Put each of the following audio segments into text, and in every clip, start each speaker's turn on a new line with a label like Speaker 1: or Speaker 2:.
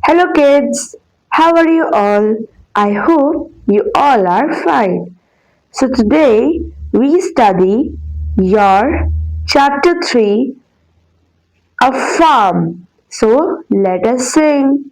Speaker 1: Hello, kids. How are you all? I hope you all are fine. So, today we study your chapter 3, A Farm. So, let us sing.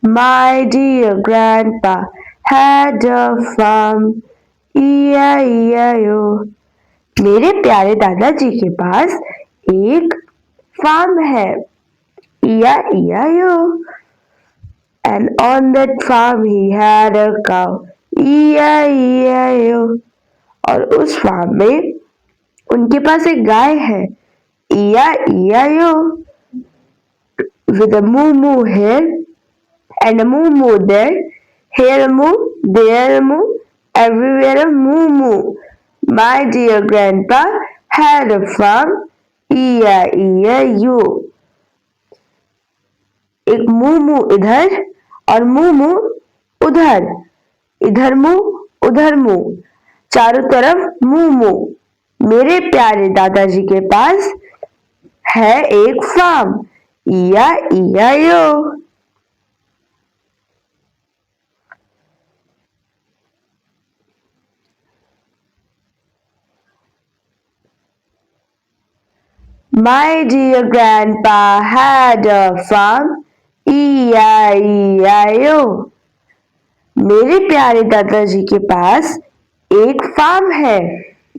Speaker 1: My dear grandpa had a farm. E-I-E-I-O. मेरे प्यारे दादाजी के पास एक farm है. E-I-E-I-O. And on that farm he had a cow. E-I-E-I-O. और उस farm में उनके पास एक गाय है. E-I-E-I-O. With a moo moo here and a moo moo there. Here a moo, there a moo, everywhere a moo moo. My dear grandpa had a farm. E-I-E-I-O. एक मुंह मुंह इधर और मुंह मुंह उधर. इधर मुंह उधर मुंह, चारों तरफ मुंह मुंह. मेरे प्यारे दादाजी के पास है एक farm. E-I-E-I-O. My dear grandpa had a farm. E-I-E-I-O. मेरे प्यारे दादाजी के पास एक फार्म है.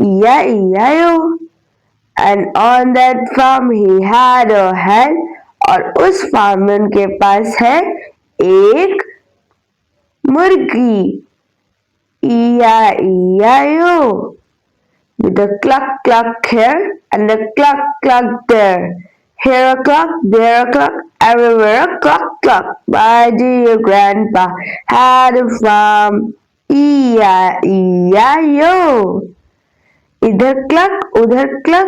Speaker 1: E-I-E-I-O. And on that farm he had a hen. और उस फार्म में उनके पास है एक मुर्गी. E-I-E-I-O. With a cluck cluck here and a cluck cluck there. Here a cluck, there a cluck, everywhere a cluck cluck. My dear grandpa had a farm. E-I-E-I-O. इधर clock उधर clock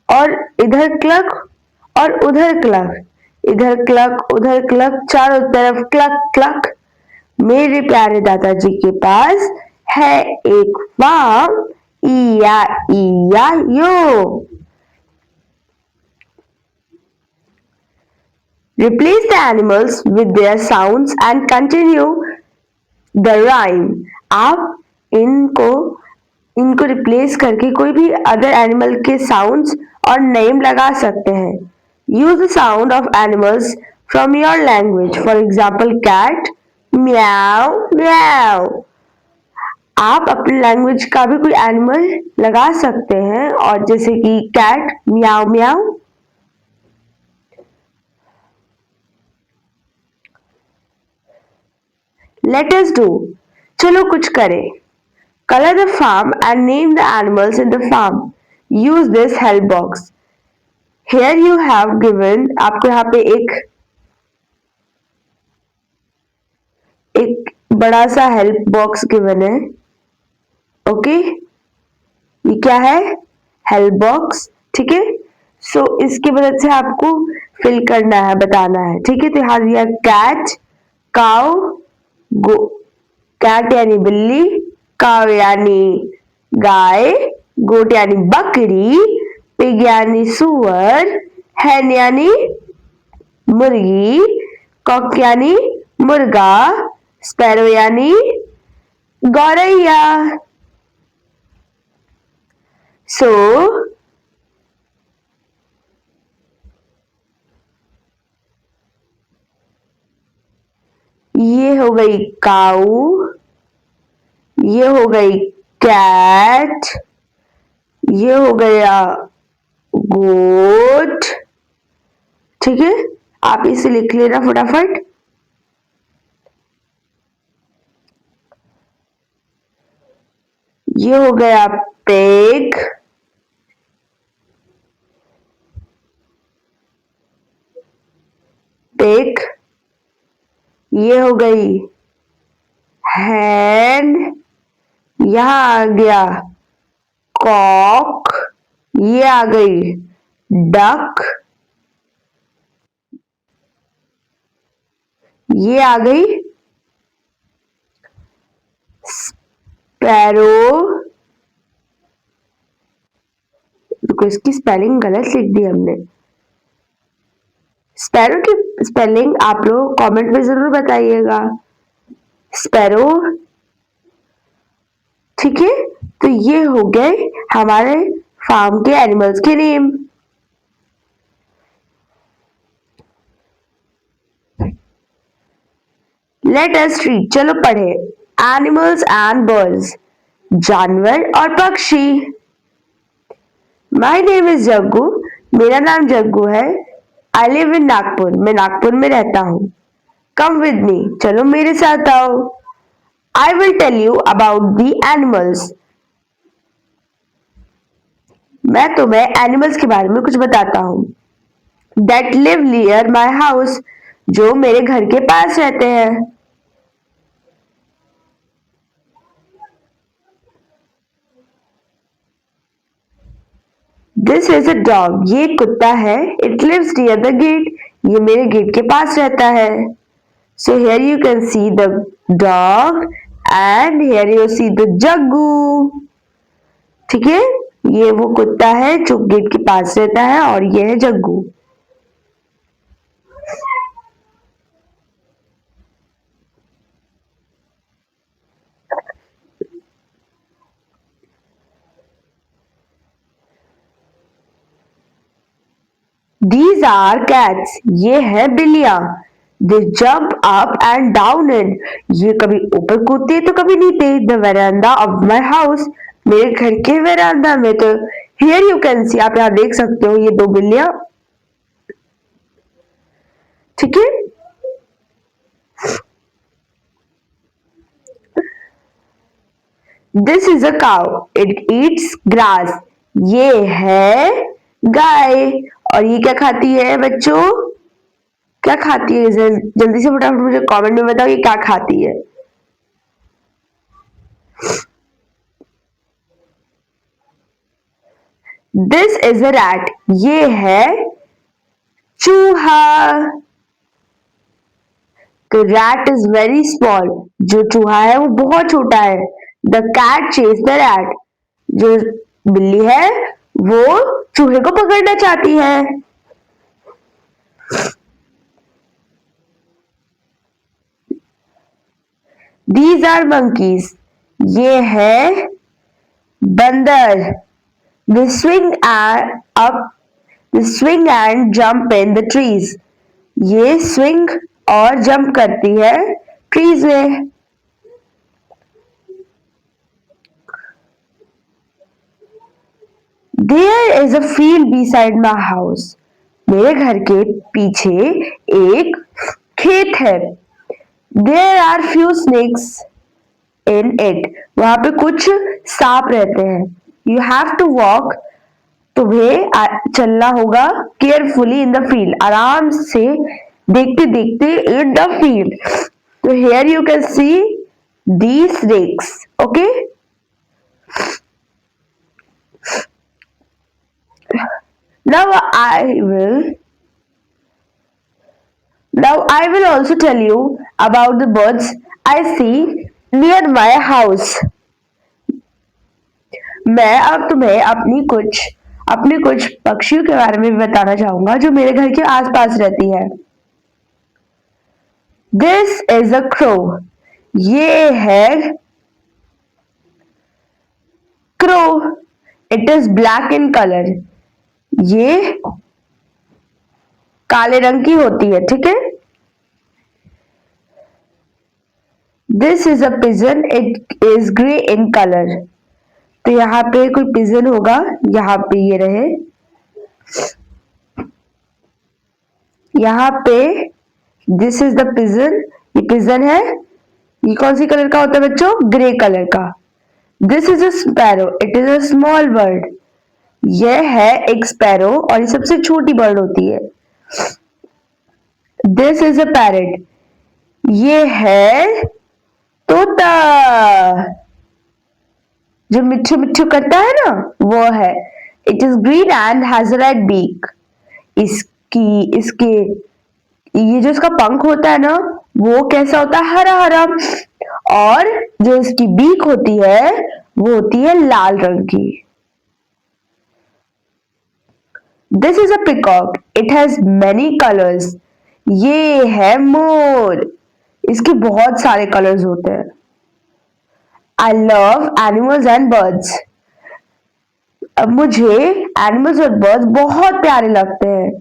Speaker 1: और इधर clock और उधर clock. इधर clock उधर clock, चारों तरफ क्लक क्लक. मेरे प्यारे दादाजी के पास है एक farm. E-I-E-I-O. Replace the animals with their sounds and continue the rhyme. आप इनको रिप्लेस करके कोई भी अदर एनिमल के साउंड्स और नेम लगा सकते हैं. Use the sound of animals from your language. For example cat, meow meow. आप अपनी लैंग्वेज का भी कोई एनिमल लगा सकते हैं, और जैसे कि cat meow meow. Let us do. चलो कुछ करें. Color the farm and name the animals in the farm. Use this help box. Here you have given, आपको यहाँ पे एक बड़ा सा हेल्प बॉक्स गिवन है. ओके, ये क्या है? Help box. ठीक है. सो इसकी मदद से आपको फिल करना है, बताना है. ठीक है. तो यहाँ दिया कैट, काउ, गो. कैट यानी बिल्ली, काव यानी गाय, गोट यानी बकरी, पिग यानी सुअर, हैन यानी मुर्गी, कॉक यानी मुर्गा, स्पैरो यानी गौरैया. सो ये हो गई काऊ, ये हो गई कैट, ये हो गया गोट. ठीक है. आप इसे लिख लेना फटाफट. ये हो गया पिग, पिग. ये हो गई हैन. यहां आ गया कॉक. ये आ गई डक. ये आ गई स्पैरो. इसकी स्पेलिंग गलत लिख दी हमने. स्पैरो की स्पेलिंग आप लोग कमेंट में जरूर बताइएगा। स्पैरो, ठीक है। तो ये हो गए हमारे फार्म के एनिमल्स के नेम। लेट अस रीड, चलो पढ़े। एनिमल्स एंड बर्ड्स, जानवर और पक्षी। माई नेम इज जग्गू, मेरा नाम जग्गू है। आई लिव इन नागपुर, मैं नागपुर में रहता हूँ। कम विद मी, चलो मेरे साथ आओ। I will tell you about the animals, मैं तुम्हें एनिमल्स के बारे में कुछ बताता हूँ। That live near my house, जो मेरे घर के पास रहते हैं। दिस इज अ डॉग, ये कुत्ता है। It lives near the gate, ये मेरे गेट के पास रहता है। So here you can see the dog and here you see the Jaggu. ठीक है, ये वो कुत्ता है जो गेट के पास रहता है और ये है जग्गू। These are cats, ये है बिल्लियां। They jump up and down in, ये कभी ऊपर कूदते तो कभी नीचे। The veranda of my house, मेरे घर के वेरांडा में। तो here you can see, आप यहाँ देख सकते हो ये दो बिल्लियां। ठीक है, This is a cow, it eats grass, ये है गाय। और ये क्या खाती है बच्चों? क्या खाती है? जल्दी से फटाफट मुझे कमेंट में बताओ ये क्या खाती है। दिस इज अ रैट, ये है चूहा। तो रैट इज वेरी स्मॉल, जो चूहा है वो बहुत छोटा है। The cat chase the rat, जो बिल्ली है वो चूहे को पकड़ना चाहती है। These are monkeys, ये है बंदर। They swing and jump in the trees, ये swing और jump करती है trees में। There is a field beside my house, मेरे घर के पीछे एक खेत है। There are few snakes in it, वहां पे कुछ सांप रहते हैं। You have to walk, तुम्हें चलना होगा केयरफुली इन द फील्ड, आराम से देखते देखते इन द फील्ड। तो here you can see these snakes, okay? Now I will also tell you about the birds I see near my house. मैं अब तुम्हें अपने कुछ पक्षियों के बारे में बताना चाहूंगा जो मेरे घर के आसपास रहती है। This is a crow, ये है crow. It is black in color, ये काले रंग की होती है। ठीक है, This is a pigeon, it is grey in color. तो यहाँ पे कोई पिजन होगा, यहाँ पे ये रहे, यहाँ पे दिस इज द पिजन, ये पिजन है। ये कौन सी कलर का होता है बच्चों? ग्रे कलर का। This is a sparrow, it is a small bird, यह है एक स्पैरो और ये सबसे छोटी बर्ड होती है। दिस इज अ पैरट, ये है तोता, जो मिट्ठू मिट्ठू करता है ना वो है। It is green and has red beak, इसके ये जो इसका पंख होता है ना वो कैसा होता है? हरा हरा। और जो इसकी बीक होती है वो होती है लाल रंग की। This is a peacock, it has many colours. ये है मोर, इसके बहुत सारे कलर्स होते हैं। I love animals and birds. अब मुझे एनिमल्स और बर्ड्स बहुत प्यारे लगते हैं।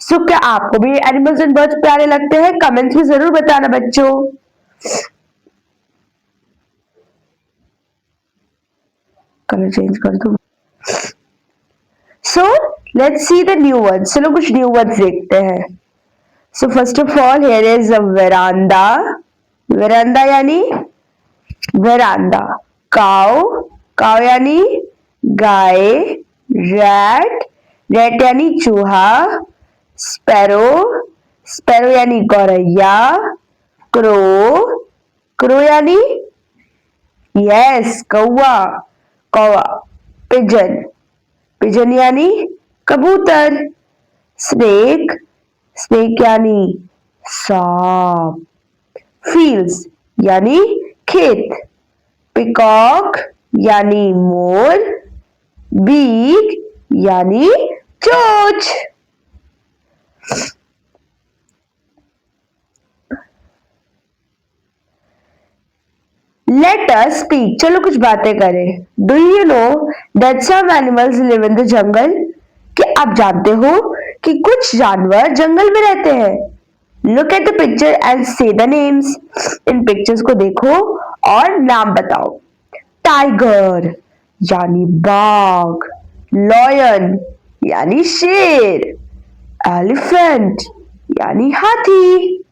Speaker 1: सो क्या आपको भी एनिमल्स एंड बर्ड्स प्यारे लगते हैं? कमेंट्स में जरूर बताना बच्चों। कलर चेंज कर दो। So let's see the new words. चलो कुछ न्यू वर्ड्स देखते हैं। So first of all here is a veranda. Veranda यानी वेरांडा। काउ, काउ यानी गाय। रैट, रैट यानी चूहा। स्पैरो, स्पैरो यानी गौरैया। क्रो, क्रो यानी यस कौवा, कौवा। पिजन, पिजन यानी कबूतर। स्नेक, स्नेक यानी सांप। फील्ड्स यानी खेत। पिकॉक यानी मोर। बीक यानी चोंच। Let us speak. चलो कुछ बातें करें। Do you know that some animals live in the jungle? कि आप जानते हो कि कुछ जानवर जंगल में रहते हैं? Look at the picture and से द नेम्स। इन पिक्चर्स को देखो और नाम बताओ। टाइगर यानी बाघ। लॉयन यानी शेर। एलिफेंट यानी हाथी।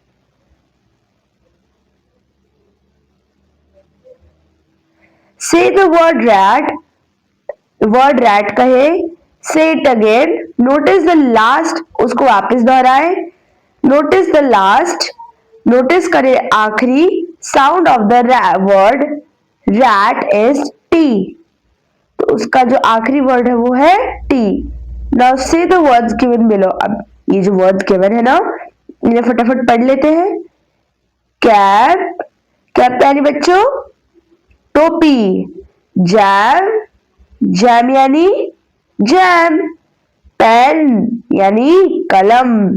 Speaker 1: से द वर्ड रैट कहे। से it again. Notice the last, उसको वापस दोहराए। नोटिस द लास्ट, नोटिस करे आखिरी sound of the word rat is T. तो उसका जो आखिरी वर्ड है वो है टी। नाउ से द वर्ड्स गिवन बिलो। अब ये जो वर्ड्स गिवन है ना, इन्हें फटाफट पढ़ लेते हैं। कैप, कैप यानी बच्चों टोपी। जैम, जैम यानी जैम। पेन यानी कलम।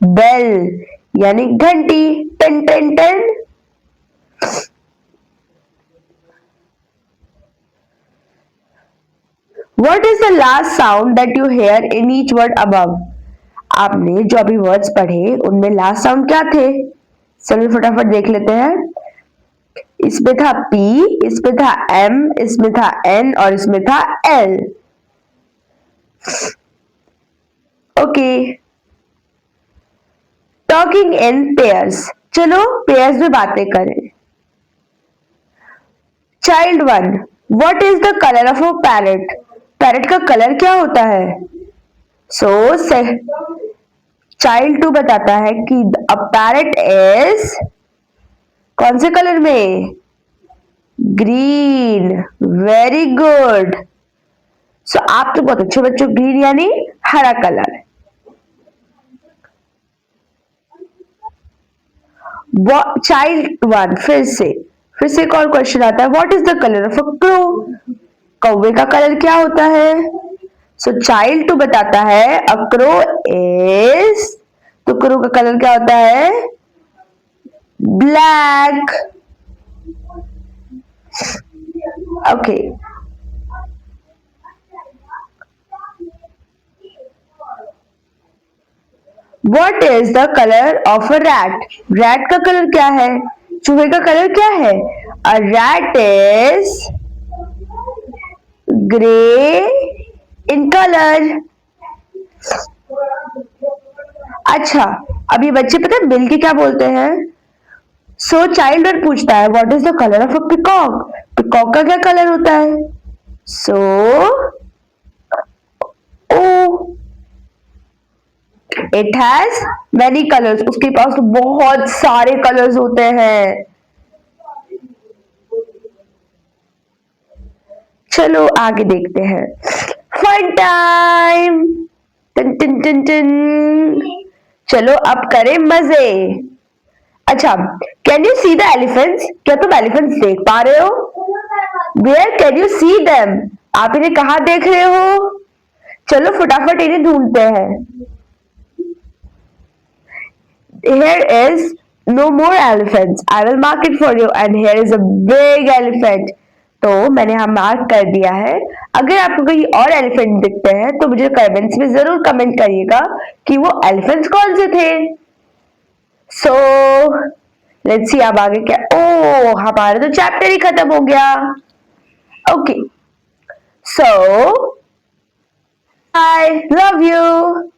Speaker 1: बेल यानी घंटी। Ten ten ten. What is the last sound that you hear in each word above? आपने जो अभी वर्ड्स पढ़े उनमें लास्ट साउंड क्या थे? चलो फटाफट देख लेते हैं। इसमें था P, इसमें था M, इसमें था N और इसमें था L। Okay. Talking in pairs. चलो पेयर्स में बातें करें। Child 1, what is the colour of a parrot? Parrot का कलर क्या होता है? सो चाइल्ड 2 बताता है कि अ पैरेट इज कौन से कलर में? ग्रीन। Very good. सो आप तो बहुत अच्छे बच्चों। ग्रीन यानी हरा कलर। चाइल्ड 1 फिर से एक और क्वेश्चन आता है। What is the colour of a crow? कौवे का कलर क्या होता है? सो चाइल्ड 2 बताता है अ क्रो इज, तो क्रो का कलर क्या होता है? Black. Okay. What is the colour of a rat? Rat का कलर क्या है? चूहे का कलर क्या है? A rat is grey in colour. अच्छा, अब ये बच्चे पता है बिल के क्या बोलते हैं? सो चाइल्ड वन पूछता है what is the colour of a peacock? Peacock का क्या कलर होता है? सो ओ इट हैज मैनी कलर्स। उसके पास तो बहुत सारे कलर्स होते हैं। चलो आगे देखते हैं। Fun time. टन टन टन टन। चलो अब करें मजे। अच्छा, can you see the elephants? क्या तुम एलिफेंट्स देख पा रहे हो? Where can you see them? आप इन्हें कहाँ देख रहे हो? चलो फटाफट इन्हें ढूंढते हैं। here is no more elephants. I will mark it for you. And here is a big elephant. तो मैंने यहाँ मार्क कर दिया है. अगर आपको कोई और एलिफेंट दिखते हैं तो मुझे कमेंट्स में जरूर कमेंट करिएगा कि वो एलिफेंट्स कौन से थे. सो लेट्स सी अब आगे क्या. ओ हमारा तो चैप्टर ही खत्म हो गया. Okay so I love you.